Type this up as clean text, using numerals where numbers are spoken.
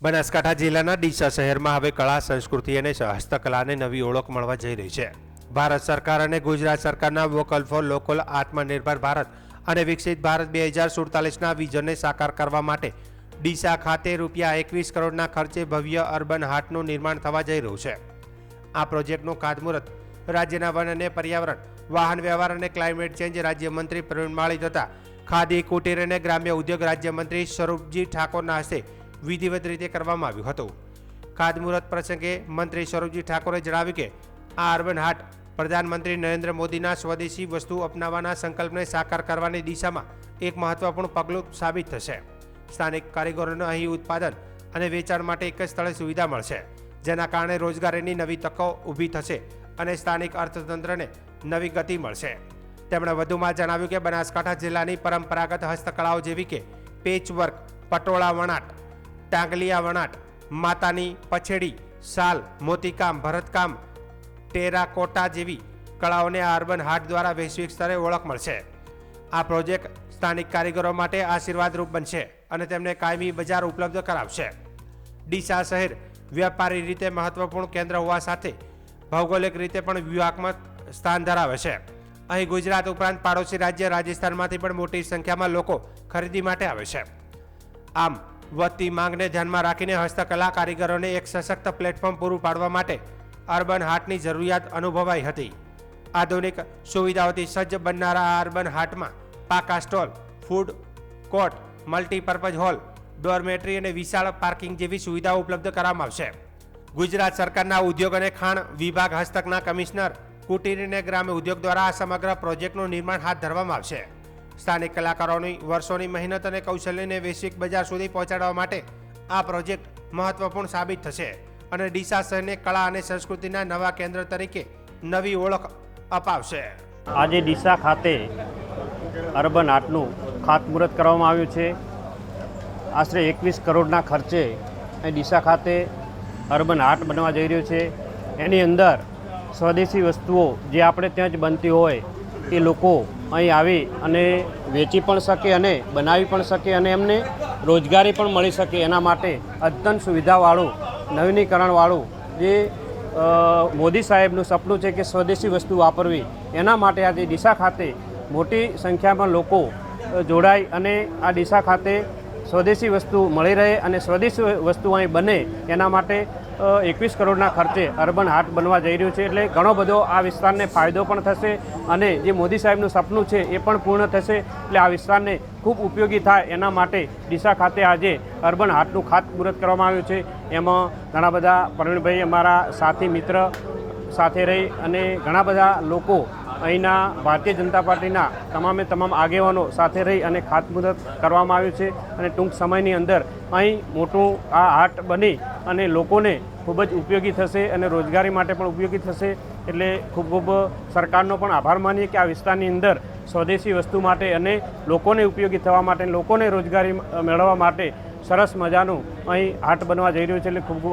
બનાસકાંઠા જિલ્લાના ડીસા શહેરમાં હવે કળા સંસ્કૃતિ અને હસ્તકલાને નવી ઓળખ મળવા જઈ રહી છે। ભારત સરકાર અને ગુજરાત સરકારના વોકલ ફોર લોકલ આત્મનિર્ભર ભારત અને વિકસિત ભારત 2047ના વિઝનને સાકાર કરવા માટે ડીસા ખાતે ₹21 કરોડના ખર્ચે ભવ્ય અર્બન હાટનું નિર્માણ થવા જઈ રહ્યું છે। આ પ્રોજેક્ટનું ખાતમુહૂર્ત રાજ્યના વન અને પર્યાવરણ, વાહન વ્યવહાર અને ક્લાઇમેટ ચેન્જ રાજ્યમંત્રી પ્રવીણ માળી તથા ખાદી, કુટીર અને ગ્રામ્ય ઉદ્યોગ રાજ્યમંત્રી સ્વરૂપજી ઠાકોરના હસ્તે વિધિવત રીતે કરવામાં આવ્યું હતું। ખાતમુહૂર્ત પ્રસંગે મંત્રી સ્વરૂપજી ઠાકોરે જણાવ્યું કે આ અર્બન હાટ પ્રધાનમંત્રી નરેન્દ્ર મોદીના સ્વદેશી વસ્તુ અપનાવવાના સંકલ્પને સાકાર કરવાની દિશામાં એક મહત્વપૂર્ણ પગલું સાબિત થશે। સ્થાનિક કારીગરોને અહીં ઉત્પાદન અને વેચાણ માટે એક જ સ્થળે સુવિધા મળશે, જેના કારણે રોજગારીની નવી તકો ઊભી થશે અને સ્થાનિક અર્થતંત્રને નવી ગતિ મળશે। તેમણે વધુમાં જણાવ્યું કે બનાસકાંઠા જિલ્લાની પરંપરાગત હસ્તકળાઓ જેવી કે પેચવર્ક, પટોળા વણાટ, ટાંગલિયા વણાટ, માતાની પછેડી, શાલ, મોતીકામ, ભરતકામ, ટેરાકોટા જેવી કળાઓને આ અર્બન હાટ દ્વારા વૈશ્વિક સ્તરે ઓળખ મળશે। આ પ્રોજેક્ટ સ્થાનિક કારીગરો માટે આશીર્વાદરૂપ બનશે અને તેમને કાયમી બજાર ઉપલબ્ધ કરાવશે। ડીસા શહેર વ્યાપારી રીતે મહત્વપૂર્ણ કેન્દ્ર હોવા સાથે ભૌગોલિક રીતે પણ વ્યૂહાત્મક સ્થાન ધરાવે છે। અહીં ગુજરાત ઉપરાંત પાડોશી રાજ્ય રાજસ્થાનમાંથી પણ મોટી સંખ્યામાં લોકો ખરીદી માટે આવે છે। આમ વધતી માંગને ધ્યાનમાં રાખીને હસ્તકલા કારીગરોને એક સશક્ત પ્લેટફોર્મ પૂરું પાડવા માટે અર્બન હાટની જરૂરિયાત અનુભવાઈ હતી। આધુનિક સુવિધાઓથી સજ્જ બનનારા આ અર્બન હાટમાં પાકા stall, food court, multipurpose hall, dormitory અને વિશાળ પાર્કિંગ જેવી સુવિધાઓ ઉપલબ્ધ કરાવવામાં આવશે। ગુજરાત સરકારના ઉદ્યોગ અને ખાણ વિભાગ હસ્તકના કમિશનર, કુટીર અને ગ્રામ્ય ઉદ્યોગ દ્વારા આ સમગ્ર પ્રોજેક્ટનું નિર્માણ હાથ ધરવામાં આવશે। સ્થાનિક કલાકારોની વર્ષોની મહેનત અને કૌશલ્યને વૈશ્વિક બજાર સુધી પહોંચાડવા માટે આ પ્રોજેક્ટ મહત્વપૂર્ણ સાબિત થશે અને ડીસા શહેરને કળા અને સંસ્કૃતિના નવા કેન્દ્ર તરીકે નવી ઓળખ અપાવશે। આજે ડીસા ખાતે અર્બન હાટનું ખાતમુહૂર્ત કરવામાં આવ્યું છે। આશરે 21 કરોડના ખર્ચે અહીં ડીસા ખાતે અર્બન હાટ બનવા જઈ રહ્યું છે। એની અંદર સ્વદેશી વસ્તુઓ જે આપણે ત્યાં જ બનતી હોય એ લોકો અહીં આવી અને વેચી પણ શકે અને બનાવી પણ શકે અને એમને રોજગારી પણ મળી શકે, એના માટે અદ્યતન સુવિધાવાળું, નવીનીકરણવાળું જે મોદી સાહેબનું સપનું છે કે સ્વદેશી વસ્તુ વાપરવી, એના માટે આજે ડીસા ખાતે મોટી સંખ્યામાં લોકો જોડાય અને આ ડીસા ખાતે સ્વદેશી વસ્તુ મળી રહે અને સ્વદેશી વસ્તુ અહીં બને એના માટે 21 કરોડના ખર્ચે અર્બન હાટ બનવા જઈ રહ્યું છે। એટલે ઘણો બધો આ વિસ્તારને ફાયદો પણ થશે અને જે મોદી સાહેબનું સપનું છે એ પણ પૂર્ણ થશે। એટલે આ વિસ્તારને ખૂબ ઉપયોગી થાય એના માટે ડીસા ખાતે આજે અર્બન હાટનું ખાતમુહૂર્ત કરવામાં આવ્યું છે। એમાં ઘણા બધા પ્રવીણભાઈ અમારા સાથી મિત્ર સાથે રહી અને ઘણા બધા લોકો અહીંના ભારતીય જનતા પાર્ટીના તમામ આગેવાનો સાથે રહી અને ખાતમુહૂર્ત કરવામાં આવ્યું છે અને ટૂંક સમયની અંદર અહીં મોટું આ હાટ બની અને લોકોને ખૂબ જ ઉપયોગી થશે અને રોજગારી માટે પણ ઉપયોગી થશે। એટલે ખૂબ સરકારનો પણ આભાર માનીએ કે આ વિસ્તારની અંદર સ્વદેશી વસ્તુ માટે અને લોકોને ઉપયોગી થવા માટે, લોકોને રોજગારી મેળવવા માટે સરસ મજાનું અહીં હાટ બનવા જઈ રહ્યું છે। એટલે ખૂબ